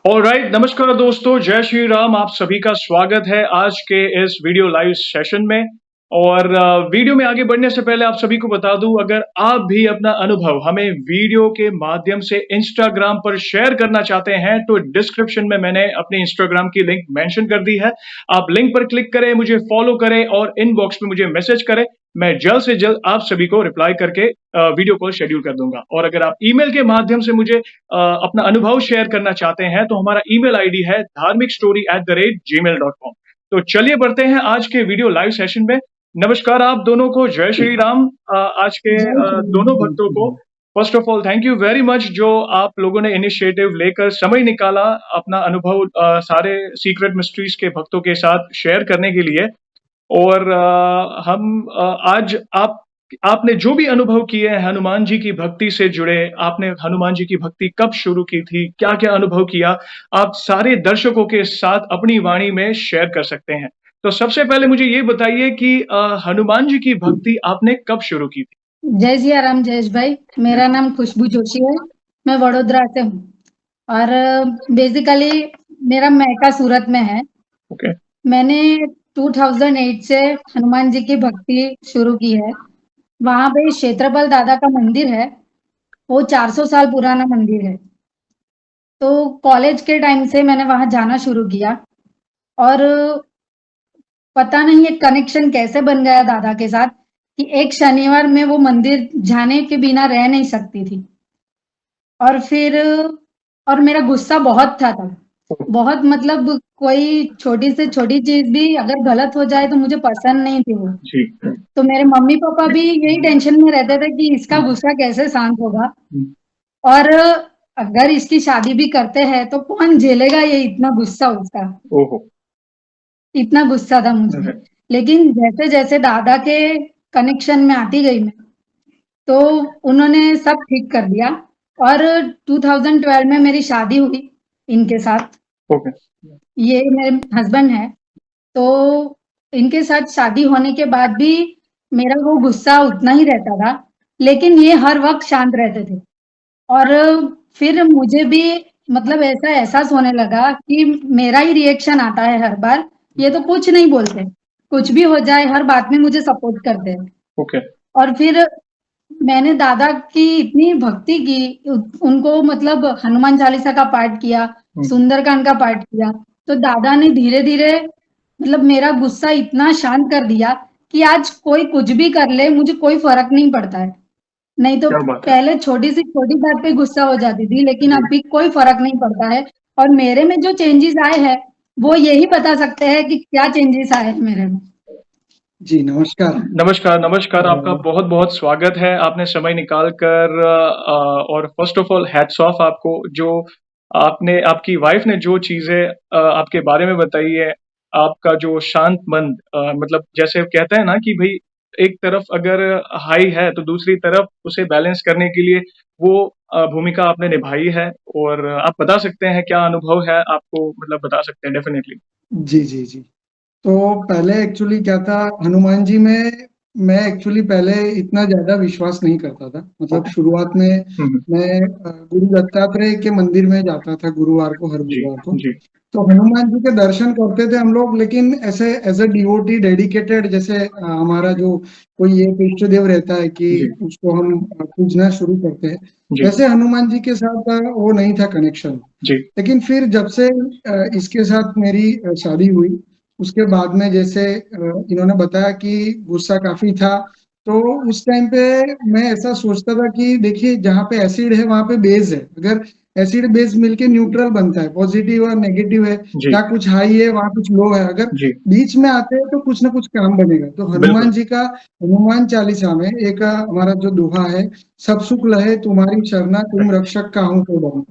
Alright, नमस्कार दोस्तों, जय श्री राम। आप सभी का स्वागत है आज के इस वीडियो लाइव सेशन में। और वीडियो में आगे बढ़ने से पहले आप सभी को बता दूं, अगर आप भी अपना अनुभव हमें वीडियो के माध्यम से इंस्टाग्राम पर शेयर करना चाहते हैं तो डिस्क्रिप्शन में मैंने अपने इंस्टाग्राम की लिंक मेंशन कर दी है। आप लिंक पर क्लिक करें, मुझे फॉलो करें और इनबॉक्स में मुझे मैसेज करें। मैं जल्द से जल्द आप सभी को रिप्लाई करके वीडियो कॉल शेड्यूल कर दूंगा। और अगर आप ईमेल के माध्यम से मुझे अपना अनुभव शेयर करना चाहते हैं तो हमारा ईमेल आईडी है dharmikstory@gmail.com। तो चलिए बढ़ते हैं आज के वीडियो लाइव सेशन में। नमस्कार आप दोनों को, जय श्री राम। आज के जय श्री राम, दोनों जय भक्तों श्री को Ram. First of all thank you very much, जो आप लोगों ने इनिशिएटिव लेकर समय निकाला अपना अनुभव सारे सीक्रेट मिस्ट्रीज के भक्तों के साथ शेयर करने के लिए। और आज आपने जो भी अनुभव किए हैं हनुमान जी की भक्ति से जुड़े, आपने हनुमान जी की भक्ति कब शुरू की थी, क्या-क्या अनुभव किया, आप सारे दर्शकों के साथ अपनी वाणी में शेयर कर सकते हैं। तो सबसे पहले मुझे ये बताइए कि हनुमान जी की भक्ति आपने कब शुरू की थी? जय सिया राम जयेश भाई। मेरा नाम खुशबू जोशी है। मैं वडोदरा से हूँ और बेसिकली मेरा मायका सूरत में है। ओके। मैंने 2008 से हनुमान जी की भक्ति शुरू की है। वहाँ पे क्षेत्रपाल दादा का मंदिर है, वो 400 साल पुराना मंदिर है। तो कॉलेज के टाइम से मैंने वहाँ जाना शुरू किया और पता नहीं एक कनेक्शन कैसे बन गया दादा के साथ कि एक शनिवार में वो मंदिर जाने के बिना रह नहीं सकती थी। और फिर और मेरा गुस्सा बहुत था तब, बहुत मतलब कोई छोटी से छोटी चीज भी अगर गलत हो जाए तो मुझे पसंद नहीं थी वो। जी। तो मेरे मम्मी पापा भी यही टेंशन में रहते थे कि इसका गुस्सा कैसे शांत होगा, और अगर इसकी शादी भी करते हैं तो कौन झेलेगा ये इतना गुस्सा उसका। ओहो। इतना गुस्सा था मुझे। लेकिन जैसे जैसे दादा के कनेक्शन में आती गई मैं, तो उन्होंने सब ठीक कर दिया और 2012 में मेरी शादी हुई इनके साथ। ओके। ये मेरे हस्बैंड है। तो इनके साथ शादी होने के बाद भी मेरा वो गुस्सा उतना ही रहता था, लेकिन ये हर वक्त शांत रहते थे। और फिर मुझे भी मतलब ऐसा एहसास होने लगा कि मेरा ही रिएक्शन आता है हर बार। ये तो कुछ नहीं बोलते, कुछ भी हो जाए हर बात में मुझे सपोर्ट करते हैं। ओके। और फिर मैंने दादा की इतनी भक्ति की, उनको मतलब हनुमान चालीसा का पाठ किया, सुंदरकांड का पाठ किया, तो दादा ने धीरे धीरे मतलब मेरा गुस्सा इतना शांत कर दिया कि आज कोई कुछ भी कर ले मुझे कोई फर्क नहीं पड़ता है। नहीं तो क्या बात है। पहले छोटी सी छोटी बात पे गुस्सा हो जाती थी, लेकिन अभी कोई फर्क नहीं पड़ता है। और मेरे में जो चेंजेस आए हैं वो यही बता सकते हैं कि क्या चेंजेस आए हैं मेरे में। जी नमस्कार। नमस्कार, नमस्कार। आपका बहुत-बहुत स्वागत है। आपने समय निकाल कर और first of all hats off आपको, जो आपने आपकी वाइफ ने जो चीज़ें आपके बारे में बताई है, आपका जो शांत मन, मतलब जैसे कहते हैं ना कि भई एक तरफ अगर हाई है तो दूसरी तरफ उसे बैलेंस करने के लिए वो भूमिका आपने निभाई है। और आप बता सकते हैं क्या अनुभव है आपको, मतलब बता सकते हैं डेफिनिटली। जी। तो पहले एक्चुअली क्या था, हनुमान जी में मैं एक्चुअली पहले इतना ज़्यादा विश्वास नहीं करता था। मतलब शुरुआत में मैं गुरु दत्तात्रेय के मंदिर में जाता था गुरुवार को, हर जी, गुरुवार को। जी। तो हनुमान जी के दर्शन करते थे हम लोग, लेकिन ऐसे एज़ अ डिवोटी डेडिकेटेड, जैसे हमारा जो कोई एक इष्ट देव रहता है कि जी। उसको हम पूजना शुरू करते हैं, जी। वैसे हनुमान जी के साथ वो नहीं था कनेक्शन। जी। लेकिन फिर जब से इसके साथ मेरी शादी हुई, उसके बाद में जैसे इन्होंने बताया कि गुस्सा काफ़ी था, तो उस टाइम पे मैं ऐसा सोचता था कि देखिए जहाँ पे एसिड है वहाँ पे बेस है। अगर एसिड बेस मिलके न्यूट्रल बनता है, पॉजिटिव और नेगेटिव है, जी। जहाँ कुछ हाई है वहाँ कुछ लो है, अगर जी। बीच में आते हैं तो कुछ ना कुछ काम बनेगा। तो बिल्कुल। हनुमान जी का हनुमान चालीसा में एक हमारा जो दोहा है, सब सुख लहे तुम्हारी शरणा, तुम रक्षक काहू को डरना।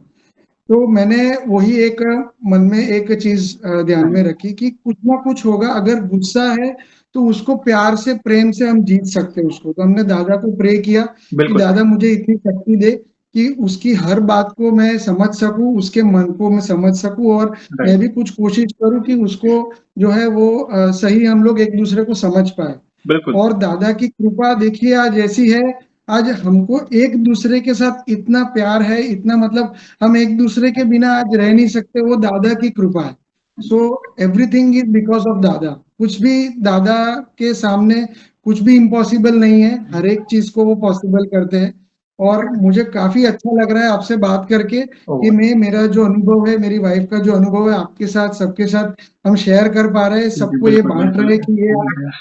तो मैंने वही एक मन में एक चीज ध्यान में रखी कि कुछ ना कुछ होगा। अगर गुस्सा है तो उसको प्यार से, प्रेम से हम जीत सकते हैं उसको। तो हमने दादा को प्रे किया कि बिल्कुल। दादा मुझे इतनी शक्ति दे कि उसकी हर बात को मैं समझ सकूं, उसके मन को मैं समझ सकूं, और मैं भी कुछ कोशिश करूं कि उसको जो है वो सही हम लोग एक दूसरे को समझ पाए। बिल्कुल। और दादा की कृपा देखिए आज ऐसी है, आज हमको एक दूसरे के साथ इतना प्यार है, इतना मतलब हम एक दूसरे के बिना आज रह नहीं सकते, वो दादा की कृपा है। So everything is because of दादा। कुछ भी दादा के सामने कुछ भी इम्पॉसिबल नहीं है, हर एक चीज को वो पॉसिबल करते हैं। और मुझे काफी अच्छा लग रहा है आपसे बात करके कि मेरा जो अनुभव है, मेरी वाइफ का जो अनुभव है आपके साथ, सबके साथ हम शेयर कर पा रहे हैं, सबको ये बिल्कुल, बांट रहे हैं कि ये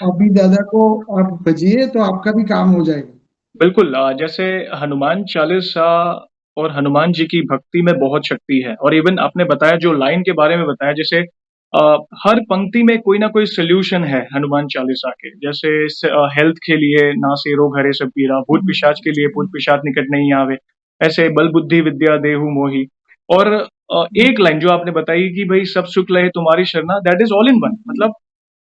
अभी दादा को आप भजिए तो आपका भी काम हो जाएगा। बिल्कुल जैसे हनुमान चालीसा और हनुमान जी की भक्ति में बहुत शक्ति है और इवन आपने बताया जो लाइन के बारे में बताया जैसे हर पंक्ति में कोई ना कोई सोल्यूशन है हनुमान चालीसा के। जैसे हेल्थ के लिए ना से रोग हरे सब पीरा, भूत पिशाच के लिए भूत पिशाच निकट नहीं आवे, ऐसे बल बुद्धि विद्या देहु मोही। और एक लाइन जो आपने बताई कि भाई सब सुख लहे तुम्हारी शरणा, that is all in one. मतलब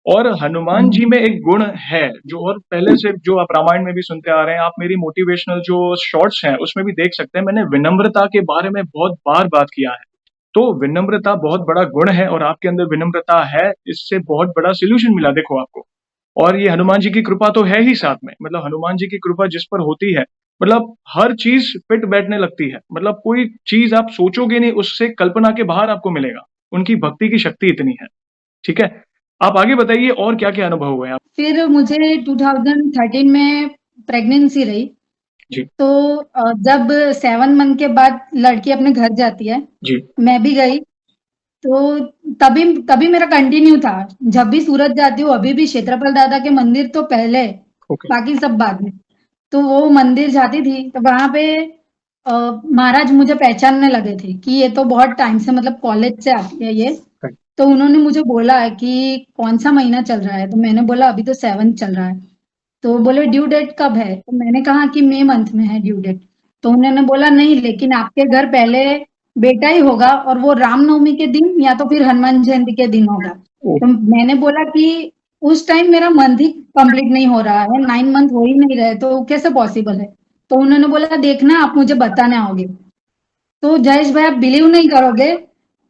और हनुमान जी में एक गुण है जो और पहले से जो आप रामायण में भी सुनते आ रहे हैं, आप मेरी मोटिवेशनल जो शॉर्ट्स हैं उसमें भी देख सकते हैं, मैंने विनम्रता के बारे में बहुत बार बात किया है। तो विनम्रता बहुत बड़ा गुण है और आपके अंदर विनम्रता है, इससे बहुत बड़ा सोल्यूशन मिला देखो आपको। और ये हनुमान जी की कृपा तो है ही साथ में, मतलब हनुमान जी की कृपा जिस पर होती है, मतलब हर चीज फिट बैठने लगती है। मतलब कोई चीज आप सोचोगे नहीं, उससे कल्पना के बाहर आपको मिलेगा। उनकी भक्ति की शक्ति इतनी है। ठीक है, आप आगे बताइए और क्या क्या अनुभव हुए आप। फिर मुझे 2013 में प्रेगनेंसी रही। जी तो जब 7 मंथ के बाद लड़की अपने घर जाती है, जी मैं भी गई। तो तभी तभी मेरा कंटिन्यू था। जब भी सूरत जाती हूँ, अभी भी क्षेत्रपाल दादा के मंदिर तो पहले, ओके बाकी सब बाद में। तो वो मंदिर जाती थी तो वहां पे महाराज मुझे पहचानने लगे थे कि ये तो बहुत टाइम से, मतलब कॉलेज से आती है ये। तो उन्होंने मुझे बोला है कि कौन सा महीना चल रहा है, तो मैंने बोला अभी तो 7 चल रहा है। तो बोले ड्यू डेट कब है, तो मैंने कहा कि मई मंथ में है ड्यू डेट। तो उन्होंने बोला नहीं, लेकिन आपके घर पहले बेटा ही होगा और वो रामनवमी के दिन या तो फिर हनुमान जयंती के दिन होगा। तो मैंने बोला कि उस टाइम मेरा मंथ ही कंप्लीट नहीं हो रहा है, 9 मंथ हो ही नहीं रहे, तो कैसे पॉसिबल है। तो उन्होंने बोला देखना आप मुझे बताने आओगे। तो जयेश भाई आप बिलीव नहीं करोगे,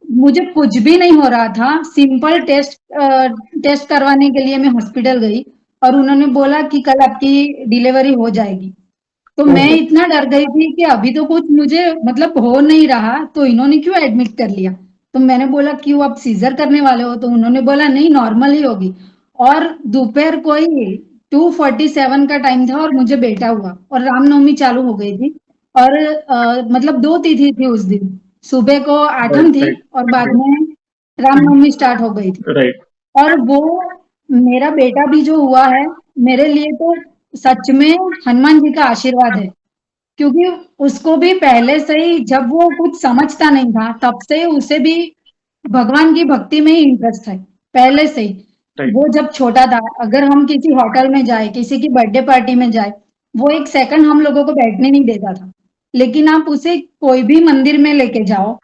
मुझे कुछ भी नहीं हो रहा था। सिंपल टेस्ट करवाने के लिए मैं हॉस्पिटल गई और उन्होंने बोला कि कल आपकी डिलीवरी हो जाएगी। तो मैं इतना डर गई थी कि अभी तो कुछ मुझे मतलब हो नहीं रहा, तो इन्होंने क्यों एडमिट कर लिया। तो मैंने बोला क्यों आप सीजर करने वाले हो, तो उन्होंने बोला नहीं नॉर्मल ही होगी। और दोपहर को ही 2:47 का टाइम था और मुझे बेटा हुआ और रामनवमी चालू हो गई थी। और मतलब 2 तिथि थी उस दिन, सुबह को आठम थी और बाद में रामनवमी स्टार्ट हो गई थी। राइट और वो मेरा बेटा भी जो हुआ है, मेरे लिए तो सच में हनुमान जी का आशीर्वाद है। क्योंकि उसको भी पहले से ही, जब वो कुछ समझता नहीं था तब से उसे भी भगवान की भक्ति में ही इंटरेस्ट है पहले से ही। राइट वो जब छोटा था, अगर हम किसी होटल में जाए, किसी की बर्थडे पार्टी में जाए, वो 1 सेकंड हम लोगों को बैठने नहीं देता था। लेकिन आप उसे कोई भी मंदिर में लेके जाओ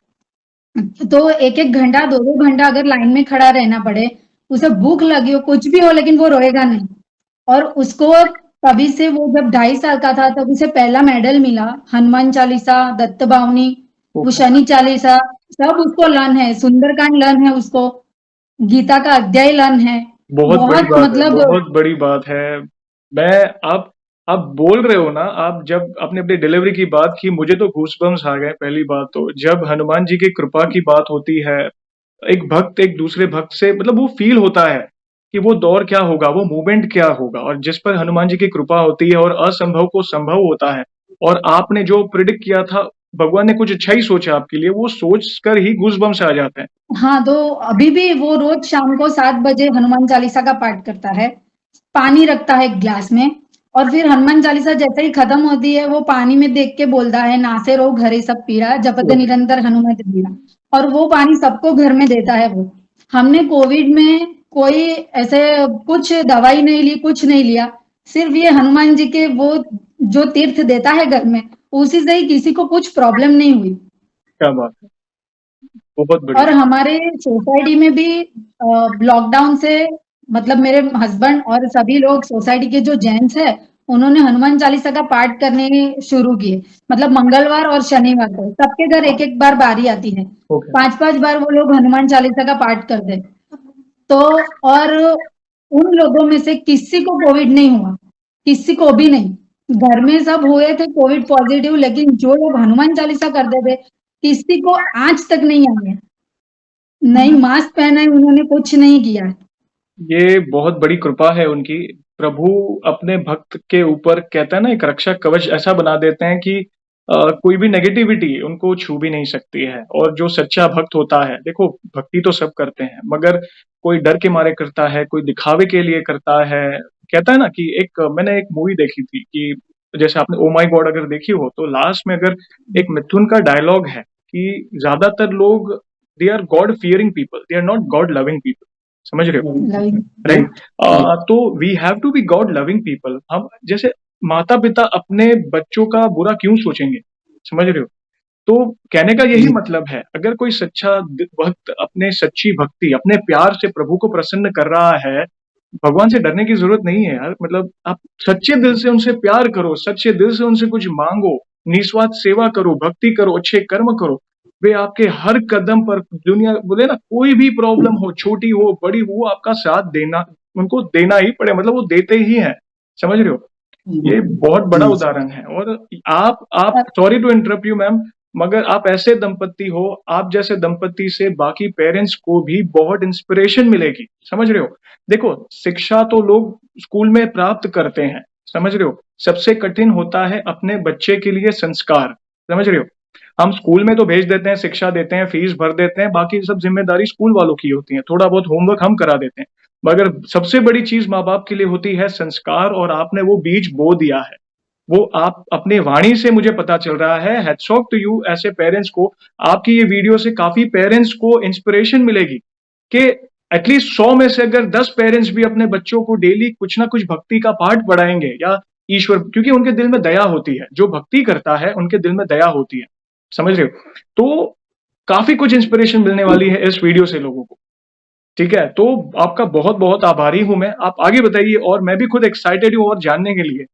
तो 1-1 घंटा 2-2 घंटा अगर लाइन में खड़ा रहना पड़े, उसे भूख लगी हो कुछ भी हो, लेकिन वो रोएगा नहीं। और उसको तभी से, वो जब 2.5 साल का था तब उसे पहला मेडल मिला। हनुमान चालीसा, दत्त बावनी, वो शनि चालीसा सब उसको लर्न है, सुंदरकांड लर्न है उसको, गीता का अध्याय लर्न है। बहुत बड़ी बात मतलब है, बहुत बड़ी बात है। मैं आप बोल रहे हो ना, आप जब आपने अपनी डिलीवरी की बात की, मुझे तो गूसबम्स आ गए। पहली बात तो जब हनुमान जी की कृपा की बात होती है, एक भक्त एक दूसरे भक्त से, मतलब वो फील होता है कि वो दौर क्या होगा, वो मूवमेंट क्या होगा, और जिस पर हनुमान जी की कृपा होती है और असंभव को संभव होता है। और आपने जो प्रिडिक्ट किया था, भगवान ने कुछ अच्छा ही सोचा आपके लिए, वो सोच कर ही गूसबम्स आ जाते हैं। हाँ, तो अभी भी वो रोज शाम को 7 बजे हनुमान चालीसा का पाठ करता है, पानी रखता है एक ग्लास में, और फिर हनुमान चालीसा जैसे ही खत्म होती है वो पानी में देख के बोलता है नासे रोग हरे सब पीरा, जपत निरंतर हनुमत बीरा। और वो पानी सबको घर में देता है वो। हमने कोविड में कोई ऐसे कुछ दवाई नहीं ली, कुछ नहीं लिया, सिर्फ ये हनुमान जी के वो जो तीर्थ देता है घर में, उसी से ही किसी को कुछ प्रॉब्लम नहीं हुई। क्या बात है, बहुत और बढ़िया। हमारे सोसाइटी में भी लॉकडाउन से, मतलब मेरे हस्बैंड और सभी लोग सोसाइटी के जो जेंट्स है, उन्होंने हनुमान चालीसा का पाठ करने शुरू किए। मतलब मंगलवार और शनिवार को सबके घर 1-1 बार बारी आती है, ओके 5-5 बार वो लोग हनुमान चालीसा का पाठ करते हैं। तो और उन लोगों में से किसी को कोविड नहीं हुआ, किसी को भी नहीं। घर में सब हुए थे कोविड पॉजिटिव, लेकिन जो लोग हनुमान चालीसा करते थे किसी को आज तक नहीं आया, नहीं मास्क पहना है उन्होंने, कुछ नहीं किया। ये बहुत बड़ी कृपा है उनकी। प्रभु अपने भक्त के ऊपर कहता है ना, एक रक्षा कवच ऐसा बना देते हैं कि कोई भी नेगेटिविटी उनको छू भी नहीं सकती है। और जो सच्चा भक्त होता है, देखो भक्ति तो सब करते हैं, मगर कोई डर के मारे करता है, कोई दिखावे के लिए करता है। कहता है ना कि मैंने एक मूवी देखी थी कि जैसे आपने ओ माई गॉड अगर देखी हो, तो लास्ट में अगर एक मिथुन का डायलॉग है कि ज्यादातर लोग they are god fearing people, they are not god loving people. समझ रहे हो? लविंग। राइट। तो we have to be god loving people. हम जैसे माता पिता अपने बच्चों का बुरा क्यों सोचेंगे? समझ रहे हो? तो कहने का यही मतलब है, अगर कोई सच्चा भक्त अपने सच्ची भक्ति अपने प्यार से प्रभु को प्रसन्न कर रहा है, भगवान से डरने की जरूरत नहीं है यार। मतलब आप सच्चे दिल से उनसे प्यार करो, सच्चे दिल से उनसे कुछ मांगो, निस्वार्थ सेवा करो, भक्ति करो, अच्छे कर्म करो। वे आपके हर कदम पर, दुनिया बोले ना कोई भी प्रॉब्लम हो, छोटी हो बड़ी हो, वो आपका साथ देना, उनको देना ही पड़े, मतलब वो देते ही हैं। समझ रहे हो? ये बहुत बड़ा उदाहरण है। और आप sorry to interrupt you ma'am, मगर आप ऐसे दंपति हो, आप जैसे दंपति से बाकी पेरेंट्स को भी बहुत इंस्पिरेशन मिलेगी। समझ रहे हो? देखो शिक्षा तो लोग स्कूल में प्राप्त करते हैं, समझ रहे हो? सबसे कठिन होता है अपने बच्चे के लिए संस्कार। समझ रहे हो? हम स्कूल में तो भेज देते हैं, शिक्षा देते हैं, फीस भर देते हैं, बाकी सब जिम्मेदारी स्कूल वालों की होती है, थोड़ा बहुत होमवर्क हम करा देते हैं। मगर सबसे बड़ी चीज माँ बाप के लिए होती है संस्कार, और आपने वो बीज बो दिया है। वो आप अपनी वाणी से, मुझे पता चल रहा है, हैट्स ऑफ टू यू ऐसे पेरेंट्स को। आपकी ये वीडियो से काफी पेरेंट्स को इंस्पिरेशन मिलेगी कि एटलीस्ट 100 में से अगर 10 पेरेंट्स भी अपने बच्चों को डेली कुछ ना कुछ भक्ति का पाठ पढ़ाएंगे, या ईश्वर, क्योंकि उनके दिल में दया होती है, जो भक्ति करता है उनके दिल में दया होती है। समझ रहे हो? तो काफी कुछ इंस्पिरेशन मिलने वाली है इस वीडियो से लोगों को। ठीक है, तो आपका बहुत बहुत आभारी हूं मैं। आप आगे बताइए, और मैं भी खुद एक्साइटेड हूं और जानने के लिए।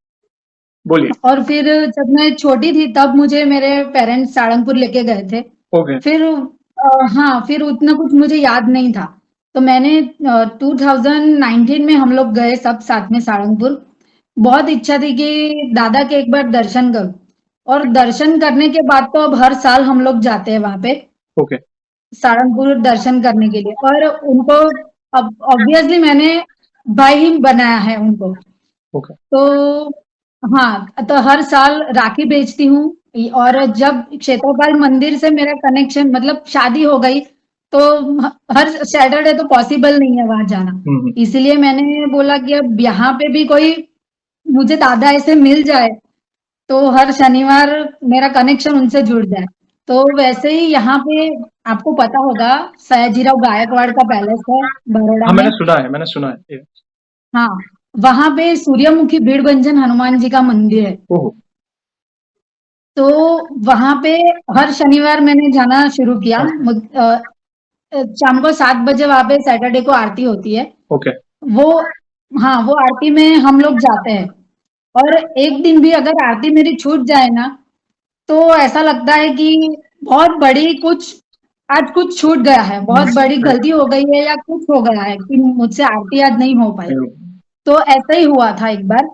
बोलिए। और फिर जब मैं छोटी थी तब मुझे मेरे पेरेंट्स सारंगपुर लेके गए थे। ओके। फिर हाँ, फिर उतना कुछ मुझे याद नहीं था, तो मैंने 2019 में हम लोग गए सब साथ में सारंगपुर। बहुत इच्छा थी कि दादा के एक बार दर्शन करूं, और दर्शन करने के बाद तो अब हर साल हम लोग जाते हैं वहां पे ओके। सारंगपुर दर्शन करने के लिए। और उनको अब ऑब्वियसली मैंने भाई ही बनाया है उनको। ओके। तो हाँ, तो हर साल राखी भेजती हूँ। और जब क्षेत्रपाल मंदिर से मेरा कनेक्शन, मतलब शादी हो गई, तो हर सैटरडे तो पॉसिबल नहीं है वहां जाना। इसलिए मैंने बोला कि अब यहाँ पे भी कोई मुझे दादा ऐसे मिल जाए तो हर शनिवार मेरा कनेक्शन उनसे जुड़ जाए। तो वैसे ही यहाँ पे आपको पता होगा सयाजीराव गायकवाड़ का पैलेस है बड़ौदा हाँ, में। मैंने सुना है। हाँ, वहां पे सूर्यमुखी भीड़भंजन हनुमान जी का मंदिर है। ओहो। तो वहां पे हर शनिवार मैंने जाना शुरू किया। शाम को 7 बजे वहां पे सैटरडे को आरती होती है। ओके। वो हाँ, वो आरती में हम लोग जाते हैं। और एक दिन भी अगर आरती मेरी छूट जाए ना, तो ऐसा लगता है कि बहुत बड़ी कुछ, आज कुछ छूट गया है, बहुत बड़ी गलती हो गई है या कुछ हो गया है कि मुझसे आरती आज नहीं हो पाई। तो ऐसा ही हुआ था एक बार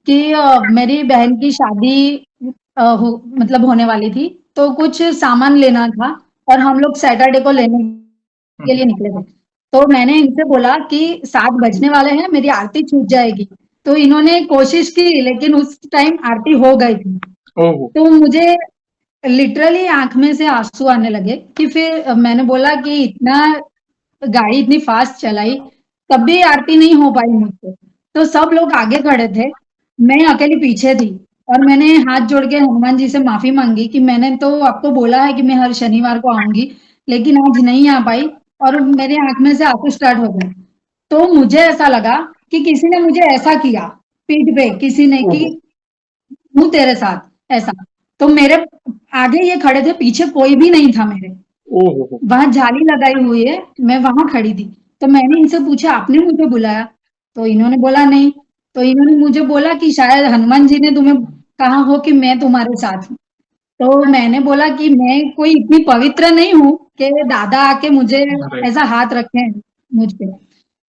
कि मेरी बहन की शादी मतलब होने वाली थी, तो कुछ सामान लेना था और हम लोग सैटरडे को लेने के लिए निकले थे। तो मैंने इनसे बोला कि 7 बजने वाले हैं, मेरी आरती छूट जाएगी। तो इन्होंने कोशिश की, लेकिन उस टाइम आरती हो गई थी। ओहो। तो मुझे लिटरली आंख में से आंसू आने लगे कि फिर मैंने बोला कि इतना गाड़ी इतनी फास्ट चलाई, तब भी आरती नहीं हो पाई मुझसे। तो सब लोग आगे खड़े थे, मैं अकेली पीछे थी। और मैंने हाथ जोड़ के हनुमान जी से माफी मांगी कि मैंने तो आपको बोला है कि मैं हर शनिवार को आऊंगी, लेकिन आज नहीं आ पाई। और मेरी आंख में से आंसू स्टार्ट हो गए। तो मुझे ऐसा लगा कि किसी ने मुझे ऐसा किया पीठ पे, किसी ने कि हूँ तेरे साथ ऐसा। तो मेरे आगे ये खड़े थे, पीछे कोई भी नहीं था मेरे। ओहो। वहां जाली लगाई हुई है, मैं वहां खड़ी थी। तो मैंने इनसे पूछा आपने मुझे बुलाया? तो इन्होंने बोला नहीं। तो इन्होंने मुझे बोला कि शायद हनुमान जी ने तुम्हें कहा हो कि मैं तुम्हारे साथ हूँ। तो मैंने बोला कि मैं कोई इतनी पवित्र नहीं हूँ कि दादा आके मुझे ऐसा हाथ रखे मुझ पे।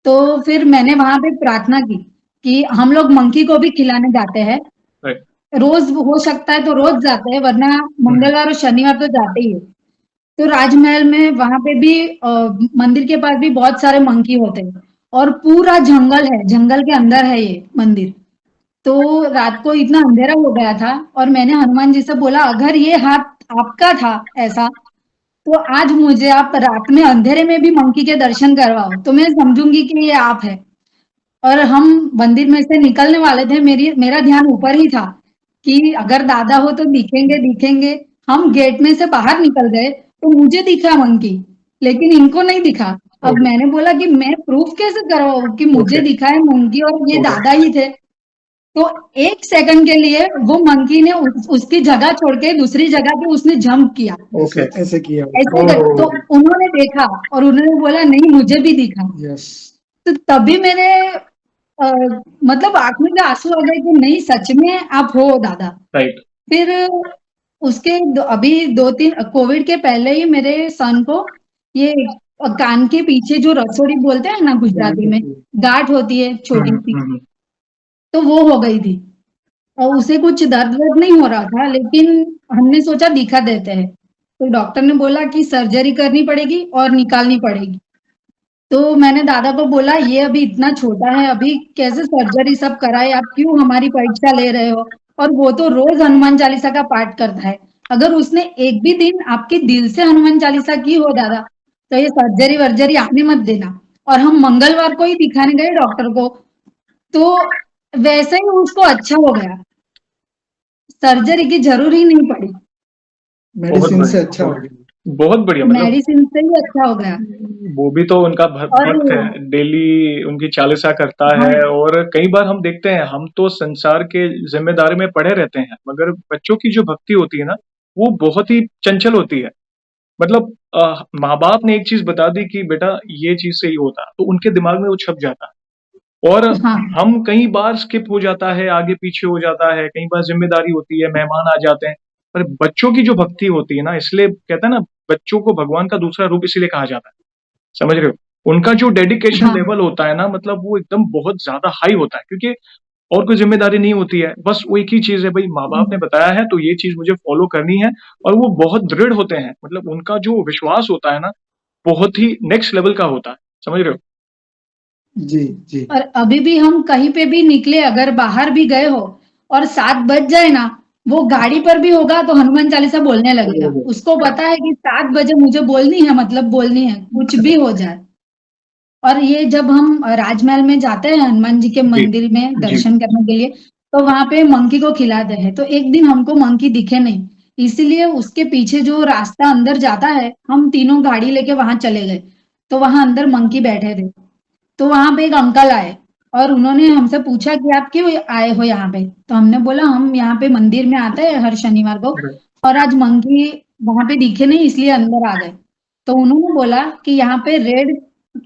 तो फिर मैंने वहां पे प्रार्थना की कि हम लोग मंकी को भी खिलाने जाते हैं, रोज हो सकता है तो रोज जाते हैं, वरना मंगलवार और शनिवार तो जाते ही है। तो राजमहल में वहां पे भी मंदिर के पास भी बहुत सारे मंकी होते हैं और पूरा जंगल है, जंगल के अंदर है ये मंदिर। तो रात को इतना अंधेरा हो गया था और मैंने हनुमान जी से बोला, अगर ये हाथ आपका था ऐसा, तो आज मुझे आप रात में अंधेरे में भी मंकी के दर्शन करवाओ, तो मैं समझूंगी कि ये आप है। और हम मंदिर में से निकलने वाले थे, मेरा ध्यान ऊपर ही था कि अगर दादा हो तो दिखेंगे दिखेंगे। हम गेट में से बाहर निकल गए तो मुझे दिखा मंकी, लेकिन इनको नहीं दिखा। अब ओके, मैंने बोला कि मैं प्रूफ कैसे करवाऊं कि मुझे ओके, दिखा है मंकी और ये ओके, दादा ही थे। तो एक सेकंड के लिए वो मंकी ने उसकी जगह छोड़ के दूसरी जगह पे उसने जंप किया। ओके। ऐसे ऐसे किया। ऐसे कर, तो ओह! उन्होंने देखा और उन्होंने बोला नहीं मुझे भी दिखा। यस। तो तभी मेरे अ, मतलब आंख में से आंसू आ गए कि नहीं सच में आप हो दादा। राइट। फिर अभी 2-3 कोविड के पहले ही मेरे सन को ये कान के पीछे जो रसोड़ी बोलते हैं ना गुजराती में, गांठ होती है हुँ, छोटी हुँ, सी, हुँ, हुँ। तो वो हो गई थी। और उसे कुछ दर्द वर्द नहीं हो रहा था, लेकिन हमने सोचा दिखा देते हैं। तो डॉक्टर ने बोला कि सर्जरी करनी पड़ेगी और निकालनी पड़ेगी। तो मैंने दादा को बोला ये अभी इतना छोटा है, अभी कैसे सर्जरी सब कराए, आप क्यों हमारी परीक्षा ले रहे हो। और वो तो रोज हनुमान चालीसा का पाठ करता है, अगर उसने एक भी दिन आपके दिल से हनुमान चालीसा की हो दादा, तो ये सर्जरी वर्जरी आने मत देना। और हम मंगलवार को ही दिखाने गए डॉक्टर को, तो वैसे ही उसको अच्छा हो गया, सर्जरी की जरूर ही नहीं पड़ी, बहुत मेडिसिन से बढ़िया, अच्छा हो गया। बहुत बढ़िया मतलब मेडिसिन से ही अच्छा हो गया। वो भी तो उनका और भक्त है, डेली उनकी चालीसा करता हाँ, है और कई बार हम देखते हैं, हम तो संसार के ज़िम्मेदारी में पड़े रहते हैं, मगर बच्चों की जो भक्ति होती है ना, वो बहुत ही चंचल होती है। मतलब माँ-बाप ने एक चीज़ बता दी कि बेटा ये चीज़ से ये होता है, तो उनके दिमाग में वो छप जाता है। और हाँ, हम कई बार स्किप हो जाता है, आगे-पीछे हो जाता है, कई बार ज़िम्मेदारी होती है, मेहमान आ जाते हैं। पर बच्चों की जो भक्ति होती है ना, इसलिए कहते हैं ना, बच्चों को भगवान का दूसरा रूप इसीलिए कहा जाता है। समझ रहे हो? उनका जो डेडिकेशन हाँ, लेवल होता है ना, मतलब वो एकदम बहुत ज़्यादा हाई होता है क्योंकि और कोई ज़िम्मेदारी नहीं होती है। बस वो एक ही चीज़ है, भई माँ-बाप ने बताया है तो ये चीज़ मुझे फ़ॉलो करनी है और वो बहुत दृढ़ होते हैं। मतलब उनका जो विश्वास होता है ना, बहुत ही नेक्स्ट लेवल का होता है। समझ रहे हो? जी, जी। और अभी भी हम कहीं पे भी निकले, अगर बाहर भी गए हो और 7 बज जाए ना, वो गाड़ी पर भी होगा तो हनुमान चालीसा बोलने लगेगा। ओह! उसको पता है कि 7 बजे मुझे बोलनी है, मतलब बोलनी है, कुछ भी हो जाए। और ये जब हम राजमहल में जाते हैं हनुमान जी के जी, मंदिर में जी। दर्शन करने के लिए, तो वहां पे मंकी को खिलाते हैं। तो एक दिन हमको मंकी दिखे नहीं, इसीलिए उसके पीछे जो रास्ता अंदर जाता है, हम तीनों गाड़ी लेके वहां चले गए। तो वहां अंदर मंकी बैठे थे, तो वहां पे एक अंकल आए और उन्होंने हमसे पूछा कि आप क्यों आए हो यहाँ पे। तो हमने बोला हम यहाँ पे मंदिर में आते हैं हर शनिवार को, और आज मंकी वहां पे दिखे नहीं इसलिए अंदर आ गए। तो उन्होंने बोला कि यहाँ पे रेड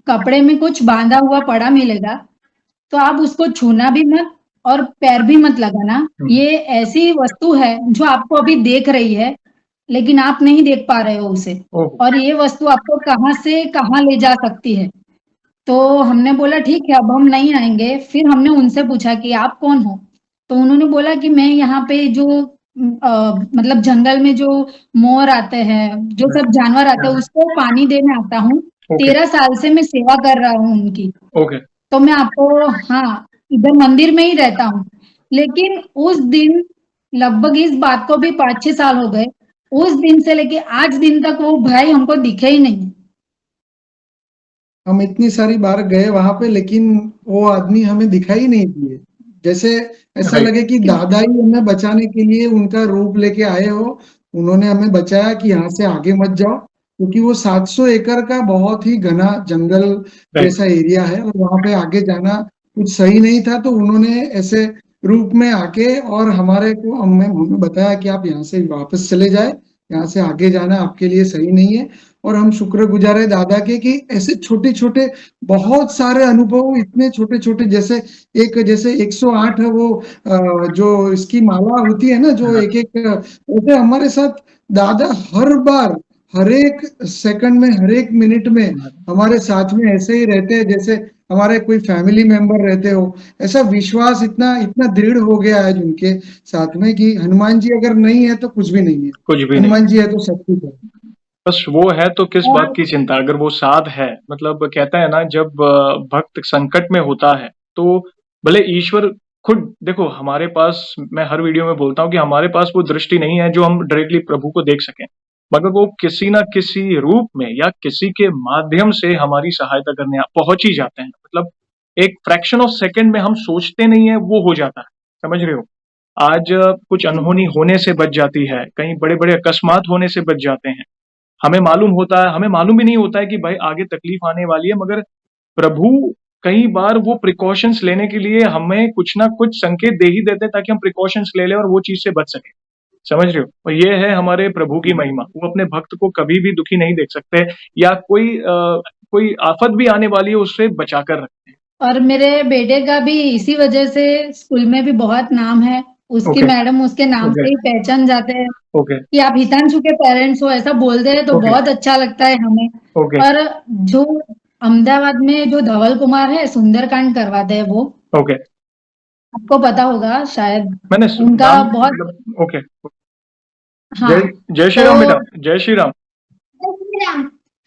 कपड़े में कुछ बांधा हुआ पड़ा मिलेगा, तो आप उसको छूना भी मत और पैर भी मत लगाना। हुँ, ये ऐसी वस्तु है जो आपको अभी देख रही है, लेकिन आप नहीं देख पा रहे हो उसे, ओह! और ये वस्तु आपको कहाँ से कहाँ ले जा सकती है। तो हमने बोला ठीक है अब हम नहीं आएंगे। फिर हमने उनसे पूछा कि आप कौन हो। तो उन्होंने बोला कि मैं यहाँ पे जो मतलब जंगल में जो मोर आते हैं, जो सब जानवर आते हैं, उसको पानी देने आता हूँ। ओके, 13 साल से मैं सेवा कर रहा हूँ उनकी। ओके। तो मैं आपको, हाँ, इधर मंदिर में ही रहता हूँ। लेकिन उस दिन, लगभग इस बात को भी 5-6 साल हो गए, उस दिन से लेके आज दिन तक वो भाई हमको दिखे ही नहीं। हम इतनी सारी बार गए वहां पे, लेकिन वो आदमी हमें दिखाई नहीं दिए। जैसे ऐसा राइट, लगे कि दादा ही हमें बचाने के लिए उनका रूप लेके आए हो। उन्होंने हमें बचाया कि यहाँ से आगे मत जाओ, क्योंकि वो 700 एकड़ का बहुत ही घना जंगल राइट। जैसा एरिया है और वहां पे आगे जाना कुछ सही नहीं था। तो उन्होंने ऐसे रूप में आके और हमें बताया कि आप यहाँ से वापस चले जाए, यहाँ से आगे जाना आपके लिए सही नहीं है। और हम शुक्रगुजार है दादा के कि ऐसे छोटे-छोटे बहुत सारे अनुभव, इतने छोटे-छोटे, जैसे 108 वो जो इसकी माला होती है ना, जो हाँ, एक-एक ऐसे हमारे साथ दादा हर बार, हर एक सेकंड में, हर एक मिनट में हाँ, हमारे साथ में ऐसे ही रहते हैं, जैसे हमारे कोई फैमिली मेंबर रहते हो, ऐसा विश्वास इतना इतना दृढ़ हो गया है उनके साथ में कि हनुमान जी अगर नहीं है तो कुछ भी नहीं है, कुछ भी नहीं। हनुमान जी है तो सब कुछ है। बस वो है तो किस बात और की चिंता, अगर वो साथ है। मतलब कहता है ना, जब भक्त संकट में होता है तो भले ईश्वर खुद देखो, हमारे पास, मैं हर वीडियो में बोलता हूँ कि हमारे पास वो दृष्टि नहीं है जो हम डायरेक्टली प्रभु को देख सकें, मगर वो किसी ना किसी रूप में या किसी के माध्यम से हमारी सहायता करने पहुंच ही जाते हैं। मतलब एक फ्रैक्शन ऑफ सेकंड में हम सोचते नहीं है, वो हो जाता है। समझ रहे हो? आज कुछ अनहोनी होने से बच जाती है, कहीं बड़े बड़े अकस्मात होने से बच जाते हैं। हमें मालूम होता है, हमें मालूम भी नहीं होता है कि भाई आगे तकलीफ आने वाली है, मगर प्रभु कई बार वो प्रिकॉशंस लेने के लिए हमें कुछ ना कुछ संकेत दे ही देते हैं ताकि हम प्रिकॉशंस ले लें और वो चीज से बच सके। समझ रहे हो? और ये है हमारे प्रभु की महिमा। वो अपने भक्त को कभी भी दुखी नहीं देख सकते, या कोई आफत भी आने वाली है उससे बचा कर रखते हैं। और मेरे बेटे का भी इसी वजह से स्कूल में भी बहुत नाम है। उसकी ओके मैडम उसके नाम ओके से ही पहचान जाते हैं ओके कि आप हितांशु के पेरेंट्स हो, ऐसा बोलते हैं तो ओके बहुत अच्छा लगता है हमें। ओके और जो अहमदाबाद में जो धवल कुमार है, सुंदरकांड करवाते हैं वो, ओके। आपको पता होगा शायद। मैंने उनका नाम बहुत, मतलब ओके। हाँ, जय जय श्री तो राम बेटा, जय श्री राम।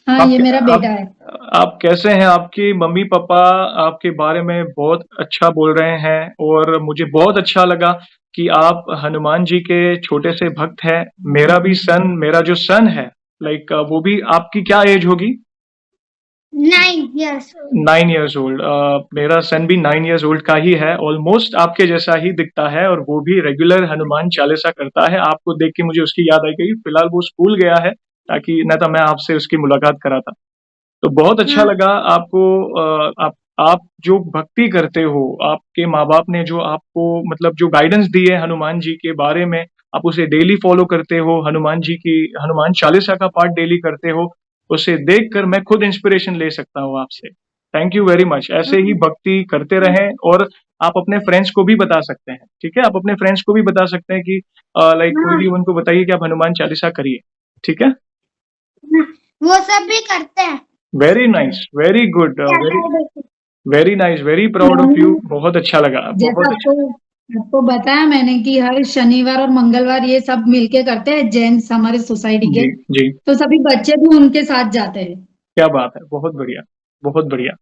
हाँ, आप ये मेरा आप बेटा है। आप कैसे हैं? आपकी मम्मी पापा आपके बारे में बहुत अच्छा बोल रहे हैं, और मुझे बहुत अच्छा लगा कि आप हनुमान जी के छोटे से भक्त हैं। मेरा जो सन है, लाइक वो भी, आपकी क्या एज होगी? 9 years. 9 years old. मेरा सन भी 9 years ओल्ड का ही है, ऑलमोस्ट आपके जैसा ही दिखता है, और वो भी रेगुलर हनुमान चालीसा करता है। आपको देख के मुझे उसकी याद आई गई। फिलहाल वो स्कूल गया है, ताकि न तो मैं आपसे उसकी मुलाकात कराता। तो बहुत अच्छा हाँ। लगा आपको। आप जो भक्ति करते हो, आपके माँ बाप ने जो आपको मतलब जो गाइडेंस दी है हनुमान जी के बारे में, आप उसे डेली फॉलो करते हो, हनुमान चालीसा का पाठ डेली करते हो, उसे देखकर मैं खुद इंस्पिरेशन ले सकता हूँ आपसे। Thank you very much. ऐसे ही भक्ति करते रहें, और आप अपने फ्रेंड्स को भी बता सकते हैं। ठीक है, आप अपने फ्रेंड्स को भी बता सकते हैं कि लाइक कोई भी उनको बताइए कि आप हनुमान चालीसा करिए। ठीक है, वो सब भी करते हैं। Very nice, very good, very nice, very proud of you. बहुत अच्छा लगा, जैसा बहुत अच्छा। आपको बताया मैंने कि हर शनिवार और मंगलवार ये सब मिलके करते हैं, जेंट्स हमारे सोसाइटी के। जी जी, तो सभी बच्चे भी उनके साथ जाते हैं। क्या बात है, बहुत बढ़िया, बहुत बढ़िया।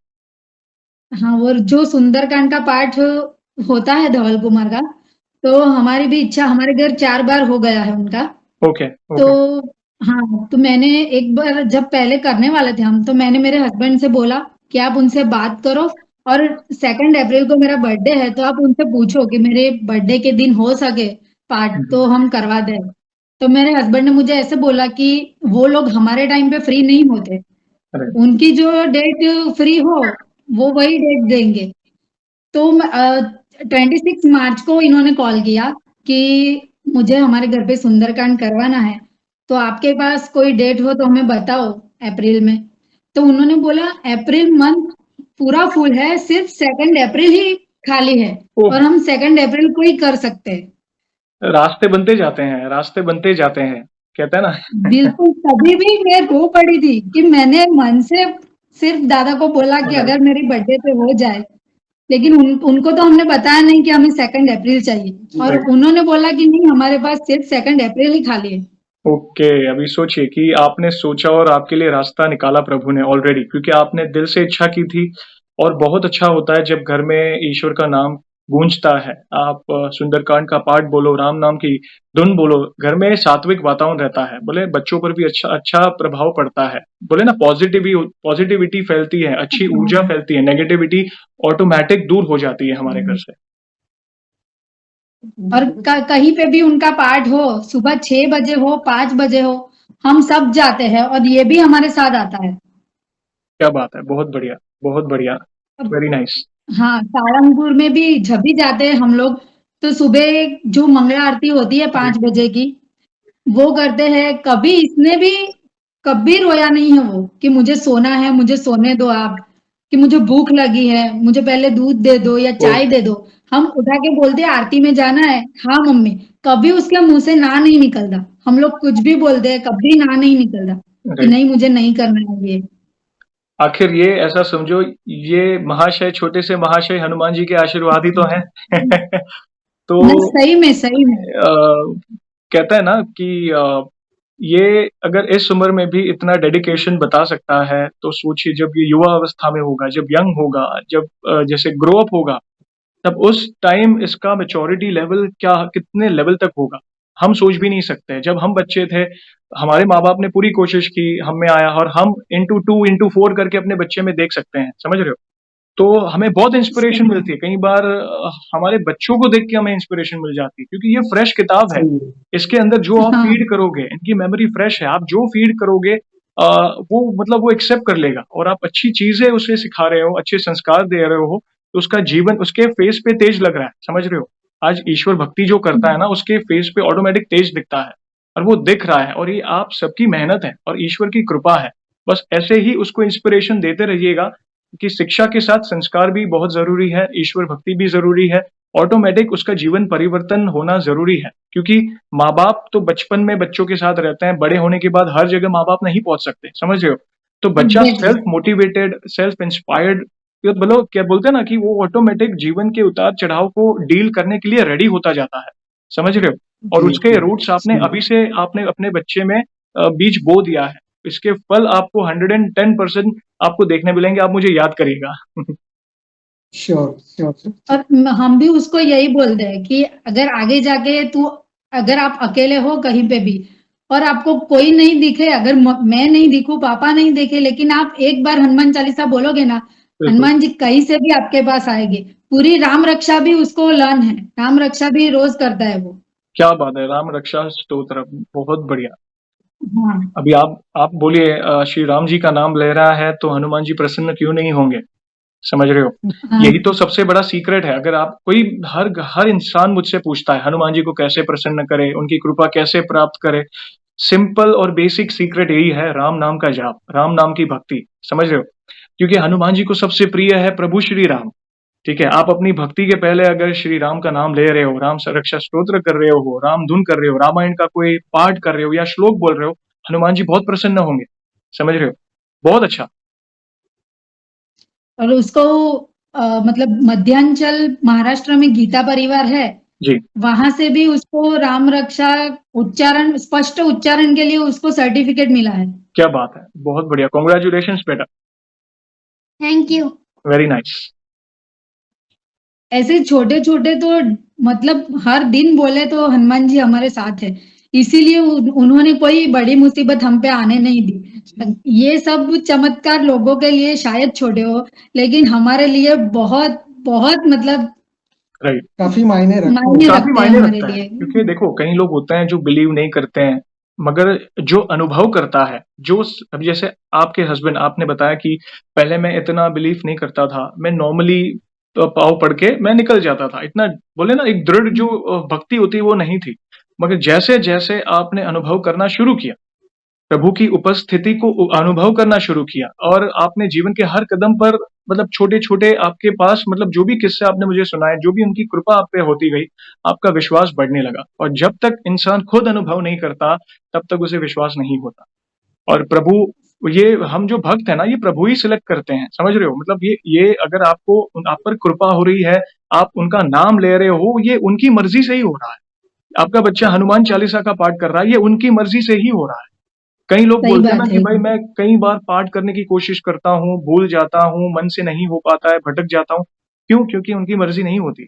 हाँ, और जो सुंदरकांड का पाठ होता है धवल कुमार का, तो हमारी भी इच्छा, हमारे घर 4 बार हो गया है उनका। ओके तो ओके हाँ, तो मैंने एक बार जब पहले करने वाले थे हम, तो मैंने मेरे हस्बैंड से बोला कि आप उनसे बात करो, और 2 अप्रैल को मेरा बर्थडे है, तो आप उनसे पूछो कि मेरे बर्थडे के दिन हो सके पार्ट तो हम करवा दें। तो मेरे हस्बैंड ने मुझे ऐसे बोला कि वो लोग हमारे टाइम पे फ्री नहीं होते, अरे उनकी जो डेट फ्री हो वो वही डेट देंगे। तो 26 मार्च को इन्होंने कॉल किया कि मुझे हमारे घर पे सुंदरकांड करवाना है, तो आपके पास कोई डेट हो तो हमें बताओ अप्रैल में। तो उन्होंने बोला अप्रैल मंथ पूरा फुल है, सिर्फ 2 अप्रैल ही खाली है, ओह, और हम 2 अप्रैल को ही कर सकते हैं। रास्ते बनते जाते हैं, रास्ते बनते जाते हैं, कहते हैं ना। बिल्कुल, तभी भी मैं रो पड़ी थी कि मैंने मन से सिर्फ दादा को बोला कि अरे, अगर मेरी बर्थडे पे हो जाए, लेकिन उनको तो हमने बताया नहीं कि हमें 2 अप्रैल चाहिए, और उन्होंने बोला कि नहीं, हमारे पास सिर्फ 2 अप्रैल ही खाली है। ओके, अभी सोचिए कि आपने सोचा और आपके लिए रास्ता निकाला प्रभु ने ऑलरेडी, क्योंकि आपने दिल से इच्छा की थी। और बहुत अच्छा होता है जब घर में ईश्वर का नाम गूंजता है। आप सुंदरकांड का पाठ बोलो, राम नाम की धुन बोलो, घर में सात्विक वातावरण रहता है, बोले बच्चों पर भी अच्छा अच्छा प्रभाव पड़ता है। बोले ना, पॉजिटिविटी फैलती है, अच्छी ऊर्जा फैलती है, नेगेटिविटी ऑटोमेटिक दूर हो जाती है हमारे घर से। और कहीं पे भी उनका पाठ हो, सुबह 6 बजे हो, 5 बजे हो, हम सब जाते हैं, और ये भी हमारे साथ आता है। क्या बात है, बहुत बढ़िया, बहुत बढ़िया, वेरी नाइस। हाँ, सारंगपुर में भी जब भी जाते हैं हम लोग, तो सुबह जो मंगला आरती होती है 5 बजे की, वो करते हैं। कभी इसने भी कभी रोया नहीं है वो कि मुझे सोना है, मुझे सोने दो आप, कि मुझे भूख लगी है, मुझे पहले दूध दे दो या चाय दे दो। हम उठा के बोलते हैं आरती में जाना है, हाँ मम्मी, कभी उसके मुंह से ना नहीं निकलता। हम लोग कुछ भी बोलते हैं, कभी ना नहीं निकलता कि अरे, नहीं, मुझे नहीं करना है ये। आखिर ये ऐसा समझो, ये महाशय, छोटे से महाशय हनुमान जी के आशीर्वाद ही तो हैं। तो ना सही में कहता है ना कि ये अगर इस उम्र में भी इतना डेडिकेशन बता सकता है, तो सोचिए जब ये युवा अवस्था में होगा, जब यंग होगा, जब जैसे ग्रो अप होगा, तब उस टाइम इसका मैच्योरिटी लेवल क्या कितने लेवल तक होगा, हम सोच भी नहीं सकते। जब हम बच्चे थे, हमारे माँ-बाप ने पूरी कोशिश की, हम में आया, और हम इंटू 2 इंटू 4 करके अपने बच्चे में देख सकते हैं, समझ रहे हो? तो हमें बहुत इंस्पिरेशन सही मिलती है। कई बार हमारे बच्चों को देख के हमें इंस्पिरेशन मिल जाती है, क्योंकि ये फ्रेश किताब है। सही है। इसके अंदर जो आप हाँ फीड करोगे, इनकी मेमोरी फ्रेश है, आप जो फीड करोगे वो मतलब वो एक्सेप्ट कर लेगा, और आप अच्छी चीजें उसे सिखा रहे हो, अच्छे संस्कार दे रहे हो, तो उसका जीवन उसके फेस पे तेज लग रहा है, समझ रहे हो? आज ईश्वर भक्ति जो करता है ना, उसके फेस पे ऑटोमेटिक तेज दिखता है, और वो दिख रहा है, और ये आप सबकी मेहनत है और ईश्वर की कृपा है। बस ऐसे ही उसको इंस्पिरेशन देते रहिएगा कि शिक्षा के साथ संस्कार भी बहुत ज़रूरी है, ईश्वर भक्ति भी ज़रूरी है, ऑटोमैटिक उसका जीवन परिवर्तन होना ज़रूरी है। क्योंकि माँ-बाप तो बचपन में बच्चों के साथ रहते हैं, बड़े होने के बाद हर जगह माँ-बाप नहीं पहुँच सकते, समझ रहे हो? तो बच्चा exactly self motivated, self inspired, ये मतलब क्या बोलते हैं ना कि वो ऑटोमैटिक जीवन के उतार-चढ़ाव को डील करने के लिए रेडी होता जाता है, समझ रहे हो? और जी उसके जी रूट्स आपने सही। अभी से आपने अपने बच्चे में बीज बो दिया है। इसके फल आपको 110% आपको देखने मिलेंगे, आप मुझे याद करिएगा। Sure sure sir. और हम भी उसको यही बोलते हैं कि अगर आगे जाके तू अगर आप अकेले हो कहीं पे भी और आपको कोई नहीं दिखे, अगर मैं नहीं दिखूं, पापा नहीं देखे, लेकिन आप एक बार हनुमान चालीसा बोलोगे ना, बिल्कुल, हनुमान जी कहीं से भी आपके पास आएंगे। पूरी राम रक्षा भी उसको लर्न है, राम रक्षा भी रोज करता है वो। क्या बात है! राम रक्षा स्तोत्र, बहुत बढ़िया। हाँ अभी आप बोलिए, श्री राम जी का नाम ले रहा है, तो हनुमान जी प्रसन्न क्यों नहीं होंगे? समझ रहे हो? हाँ यही तो सबसे बड़ा सीक्रेट है। अगर आप कोई हर इंसान मुझसे पूछता है, हनुमान जी को कैसे प्रसन्न करें, उनकी कृपा कैसे प्राप्त करें? सिंपल और बेसिक सीक्रेट यही है, राम नाम का जाप, राम नाम की भक्ति, समझ रहे हो? क्योंकि हनुमान जी को सबसे प्रिय है प्रभु श्री राम, ठीक है? आप अपनी भक्ति के पहले अगर श्री राम का नाम ले रहे हो, राम रक्षा स्तोत्र कर रहे हो, राम धुन कर रहे हो, रामायण का कोई पाठ कर रहे हो या श्लोक बोल रहे हो, हनुमान जी बहुत प्रसन्न होंगे, समझ रहे हो? बहुत अच्छा। और उसको मतलब मध्यांचल महाराष्ट्र में गीता परिवार है, जी, वहां से भी उसको राम रक्षा उच्चारण, स्पष्ट उच्चारण के लिए उसको सर्टिफिकेट मिला है। क्या बात है! बहुत बढ़िया, कांग्रेचुलेशंस बेटा, थैंक यू। Very nice. ऐसे छोटे छोटे तो मतलब हर दिन बोले तो हनुमान जी हमारे साथ है, इसीलिए उन्होंने कोई बड़ी मुसीबत हम पे आने नहीं दी। ये सब चमत्कार लोगों के लिए शायद छोटे हो, लेकिन हमारे लिए बहुत बहुत मतलब राइट, काफी मायने रखते हैं। मायने काफ़ी रखते हैं मायने हमारे रखता है, लिए। क्योंकि देखो कई लोग होते हैं जो बिलीव नहीं करते हैं, मगर जो अनुभव करता है, अब जैसे आपके हस्बैंड, आपने बताया कि पहले मैं इतना बिलीव नहीं करता था, मैं नॉर्मली पाँव पढ़ के मैं निकल जाता था, इतना बोले ना एक दृढ़ जो भक्ति होती है वो नहीं थी। मगर जैसे-जैसे आपने अनुभव करना शुरू किया, प्रभु की उपस्थिति को अनुभव करना शुरू किया, और आपने जीवन के हर कदम पर मतलब छोटे-छोटे आपके पास मतलब जो भी किस्से आपने मुझे सुनाए, जो भी उनकी कृपा आप पे होती गई, आपका विश्वास बढ़ने लगा, और जब तक इंसान खुद अनुभव नहीं करता, तब तक उसे विश्वास नहीं होता। और प्रभु, ये हम जो भक्त हैं ना, ये प्रभु ही सिलेक्ट करते हैं, समझ रहे हो? मतलब ये अगर आपको आप पर कृपा हो रही है, आप उनका नाम ले रहे हो, ये उनकी मर्ज़ी से ही हो रहा है। आपका बच्चा हनुमान चालीसा का पाठ कर रहा है, ये उनकी मर्ज़ी से ही हो रहा है। कई लोग सही बोलते हैं ना बात कि है। भाई मैं कई बार पाठ करने की कोशिश करता हूँ, भूल जाता हूँ, मन से नहीं हो पाता है, भटक जाता हूँ। क्यों? क्योंकि उनकी मर्ज़ी नहीं होती।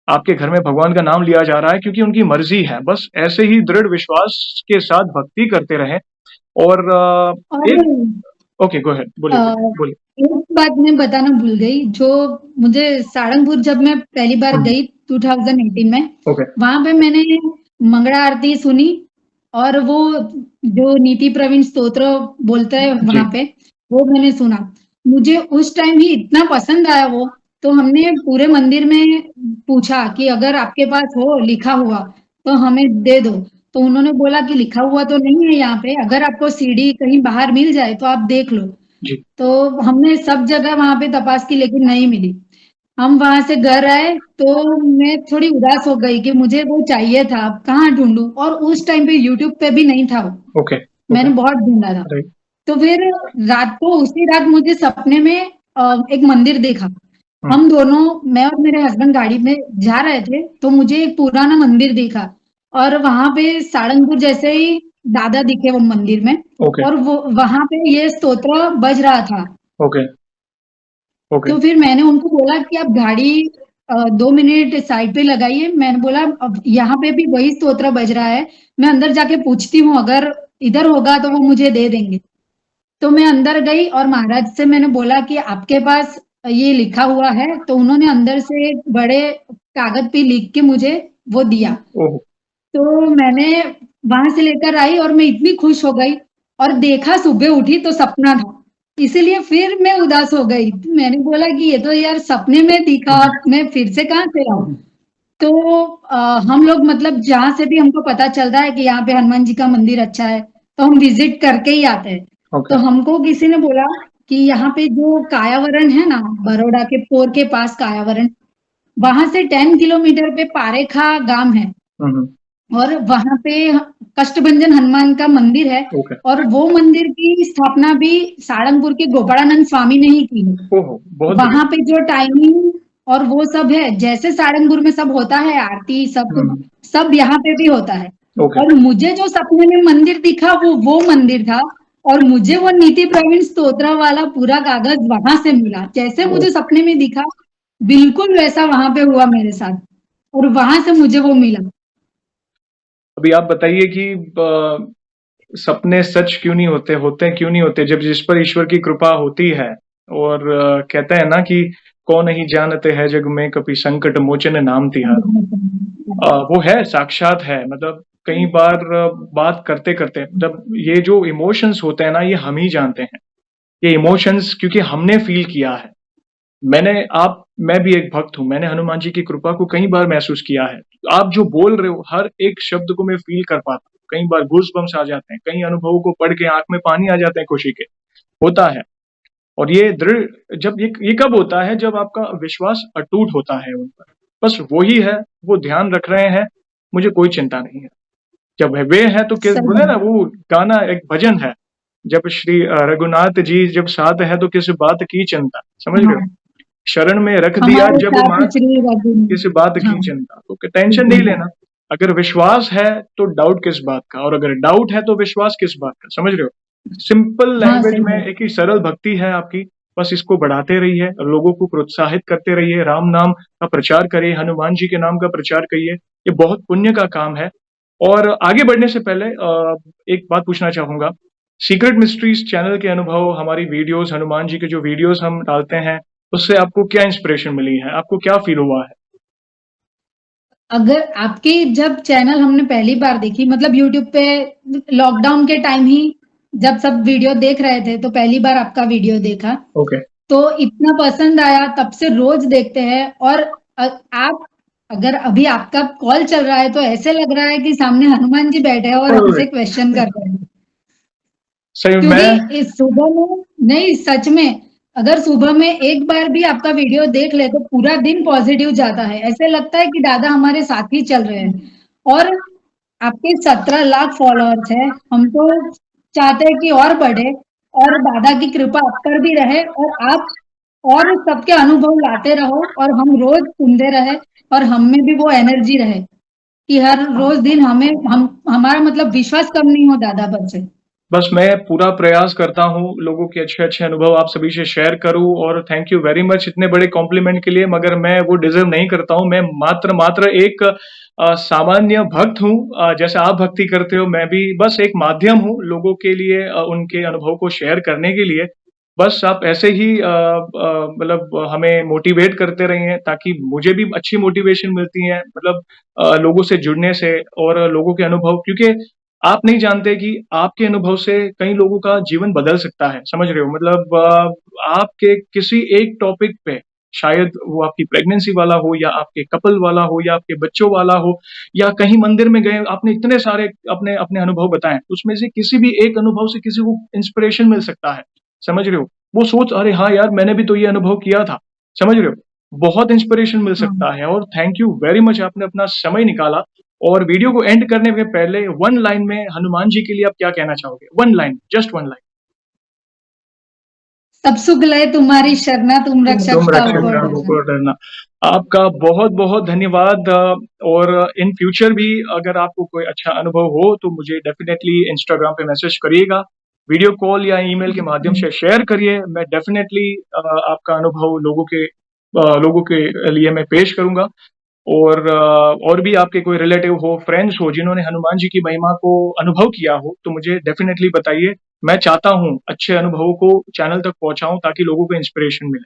आपके घर में भगवान का नाम लिया जा रहा है क्योंकि उनकी मर्ज़ी है। बस ऐसे ही दृढ़ विश्वास के साथ भक्ति करते रहें, और और एक ओके, गो अहेड, बोलिए बेटा, बोलिए। एक बात मैं बताना भूल गई, जो मुझे सारंगपुर जब मैं पहली बार हुँ, गई 2018 में, ओके, वहां पे मैंने मंगला आरती सुनी, और वो जो नीति प्रवीण स्तोत्र बोलते हैं जी, वहां पे, वो मैंने सुना। मुझे उस टाइम ही इतना पसंद आया वो, तो हमने पूरे मंदिर में पूछा कि अगर आपके पास हो लिखा हुआ तो हमें दे दो। तो उन्होंने बोला कि लिखा हुआ तो नहीं है यहाँ पे, अगर आपको सीडी कहीं बाहर मिल जाए तो आप देख लो। जी, तो हमने सब जगह वहां पे तपास की, लेकिन नहीं मिली। हम वहां से घर आए तो मैं थोड़ी उदास हो गई कि मुझे वो चाहिए था, अब कहाँ ढूंढूं, और उस टाइम पे यूट्यूब पे भी नहीं था वो, ओके, ओके, मैंने बहुत ढूंढा था। राइट, तो फिर रात को उसी रात मुझे सपने में एक मंदिर देखा। हम दोनों, मैं और मेरे हस्बैंड गाड़ी में जा रहे थे, तो मुझे एक पुराना मंदिर दिखा और वहां पे सारंगपुर जैसे ही दादा दिखे वो मंदिर में। ओके और वो वहां पे ये स्तोत्र बज रहा था। ओके ओके तो फिर मैंने उनको बोला कि आप गाड़ी 2 मिनट साइड पे लगाइए। मैंने बोला अब यहाँ पे भी वही स्तोत्र बज रहा है, मैं अंदर जाके पूछती हूँ, अगर इधर होगा तो वो मुझे दे देंगे। तो मैं अंदर गई और महाराज से मैंने बोला कि आपके पास ये लिखा हुआ है, तो उन्होंने अंदर से एक बड़े कागज पे लिख के मुझे वो दिया। ओह तो मैंने वहां से लेकर आई और मैं इतनी खुश हो गई और देखा, सुबह उठी तो सपना था, इसीलिए फिर मैं उदास हो गई। तो मैंने बोला कि ये तो यार सपने में दिखा, मैं फिर से कहाँ से आऊं। तो हम लोग मतलब जहां से भी हमको पता चलता है कि यहाँ पे हनुमान जी का मंदिर अच्छा है, तो हम विजिट करके ही आते हैं। ओके तो हमको किसी ने बोला कि यहाँ पे जो कायावरण है ना, बड़ौदा के पोर के पास कायावरण, वहां से 10 किलोमीटर पे पारेखा गांव है हम्म और वहां पे कष्टभंजन हनुमान का मंदिर है। ओके और वो मंदिर की स्थापना भी सारंगपुर के गोपाळानंद स्वामी ने ही की है। ओहो बहुत वहां बढ़िया पे जो टाइमिंग और वो सब है, जैसे सारंगपुर में सब होता है आरती सब कुछ, हम्म सब यहाँ पे भी होता है। ओके और मुझे जो सपने में मंदिर दिखा वो मंदिर था। और मुझे वो नीति प्रवीण स्तोत्र वाला पूरा कागज वहां से मिला, जैसे ओह, मुझे सपने में दिखा बिल्कुल वैसा वहां पे हुआ मेरे साथ, और वहां से मुझे वो मिला। अभी आप बताइए कि सपने सच क्यों नहीं होते, होते क्यों नहीं होते जब जिस पर ईश्वर की कृपा होती है। और कहते हैं ना कि कौन नहीं जानते हैं जग में कभी संकट मोचन नाम तिहारा। वो है, साक्षात है। मतलब कई बार बात करते करते जब ये जो इमोशंस होते हैं ना, ये हम ही जानते हैं ये इमोशंस, क्योंकि हमने फील किया है। मैं भी एक भक्त हूँ, मैंने हनुमान जी की कृपा को कई बार महसूस किया है। आप जो बोल रहे हो हर एक शब्द को मैं फील कर पाता हूँ। कई बार गूज़बम्प्स आ जाते हैं, कई अनुभवों को पढ़ के आंख में पानी आ जाते हैं खुशी के। होता है। और ये दृढ़ जब ये कब होता है, जब आपका विश्वास अटूट होता है उन पर। बस वही है, वो ध्यान रख रहे हैं, मुझे कोई चिंता नहीं है। जब वे हैं तो किस सही बोले ना, वो गाना एक भजन है, जब श्री रघुनाथ जी जब साथ है तो किस बात की चिंता, समझ रहे हो। हाँ, शरण में रख दिया हमारे जब साथ माँ, श्री रघु। किस बात हाँ, की चिंता, तो टेंशन नहीं लेना। अगर विश्वास है तो डाउट किस बात का, और अगर डाउट है तो विश्वास किस बात का, समझ रहे हो। सिंपल हाँ लैंग्वेज सही में है। एक ही सरल भक्ति है आपकी। बस इसको बढ़ाते रहिए, लोगों को प्रोत्साहित करते रहिए, राम नाम का प्रचार करिए, हनुमान जी के नाम का प्रचार करिए। ये बहुत पुण्य का काम है। और आगे बढ़ने से पहले एक बात पूछना चाहूंगा। सीक्रेट मिस्ट्रीज चैनल के अनुभव, हमारी वीडियोस, हनुमान जी के जो वीडियोस हम डालते हैं, उससे आपको क्या इंस्पिरेशन मिली है, आपको क्या फील हुआ है। अगर आपकी जब चैनल हमने पहली बार देखी, मतलब यूट्यूब पे लॉकडाउन के टाइम ही जब सब वीडियो देख रहे थे, तो पहली बार आपका वीडियो देखा, ओके तो इतना पसंद आया, तब से रोज देखते हैं। और आप, अगर अभी आपका कॉल चल रहा है तो ऐसे लग रहा है कि सामने हनुमान जी बैठे हैं और हमसे क्वेश्चन कर रहे हैं। सही में मैं क्योंकि इस सुबह में, नहीं सच में, अगर सुबह में एक बार भी आपका वीडियो देख ले तो पूरा दिन पॉजिटिव जाता है, ऐसे लगता है कि दादा हमारे साथ ही चल रहे हैं। और आपके 17 लाख फॉलोअर्स है, हम तो चाहते हैं कि और बढ़े और दादा की कृपा आप पर भी रहे, और आप और सबके अनुभव लाते रहो और हम रोज सुनते रहे, और हम में भी वो एनर्जी रहे कि हर रोज दिन हम हमारा मतलब विश्वास कम नहीं हो दादा पर से। बस मैं पूरा प्रयास करता हूँ लोगों के अच्छे अच्छे अनुभव आप सभी से शेयर करूँ। और थैंक यू वेरी मच इतने बड़े कॉम्प्लीमेंट के लिए, मगर मैं वो डिजर्व नहीं करता हूँ। मैं मात्र मात्र एक सामान्य भक्त हूँ। जैसे आप भक्ति करते हो, मैं भी बस एक माध्यम हूँ लोगों के लिए, उनके अनुभव को शेयर करने के लिए। बस आप ऐसे ही मतलब हमें मोटिवेट करते रहिए, ताकि मुझे भी अच्छी मोटिवेशन मिलती है, मतलब लोगों से जुड़ने से और लोगों के अनुभव, क्योंकि आप नहीं जानते कि आपके अनुभव से कई लोगों का जीवन बदल सकता है, समझ रहे हो। मतलब आपके किसी एक टॉपिक पे, शायद वो आपकी प्रेगनेंसी वाला हो, या आपके कपल वाला हो, या आपके बच्चों वाला हो, या कहीं मंदिर में गए, आपने इतने सारे अपने अपने अनुभव बताए, उसमें से किसी भी एक अनुभव से किसी को इंस्पिरेशन मिल सकता है, समझ रहे हो। वो सोच, अरे हाँ यार, मैंने भी तो ये अनुभव किया था, समझ रहे हो। बहुत इंस्पिरेशन मिल हाँ। सकता है। और थैंक यू वेरी मच, आपने अपना समय निकाला। और वीडियो को एंड करने के पहले वन लाइन में हनुमान जी के लिए आप क्या कहना चाहोगे, one line, just one line. सब सुख लय तुम्हारी शरणा तुम रक्षक तुम का रक्षक ऊपर का डरना। ऊपर डरना। आपका बहुत बहुत धन्यवाद और इन फ्यूचर भी अगर आपको कोई अच्छा अनुभव हो तो मुझे डेफिनेटली इंस्टाग्राम पे मैसेज करिएगा, वीडियो कॉल या ईमेल के माध्यम से शेयर करिए। मैं डेफिनेटली आपका अनुभव लोगों के लिए मैं पेश करूंगा। और भी आपके कोई रिलेटिव हो, फ्रेंड्स हो जिन्होंने हनुमान जी की महिमा को अनुभव किया हो तो मुझे डेफिनेटली बताइए। मैं चाहता हूं अच्छे अनुभवों को चैनल तक पहुंचाऊं ताकि लोगों को इंस्पिरेशन मिले।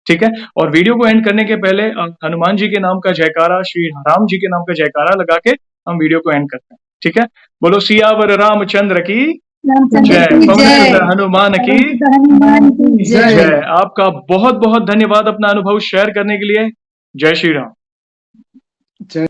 ठीक है? और वीडियो को एंड करने के पहले हनुमान जी के नाम का जयकारा, श्री राम जी के नाम का जयकारा लगा के हम वीडियो को एंड करते हैं। ठीक है? बोलो सियावर रामचंद्र की रामचंद्र जय, की पवन जय, सुत हनुमान की हनुमान की जय। जय। आपका बहुत बहुत धन्यवाद अपना अनुभव शेयर करने के लिए। जय श्री राम।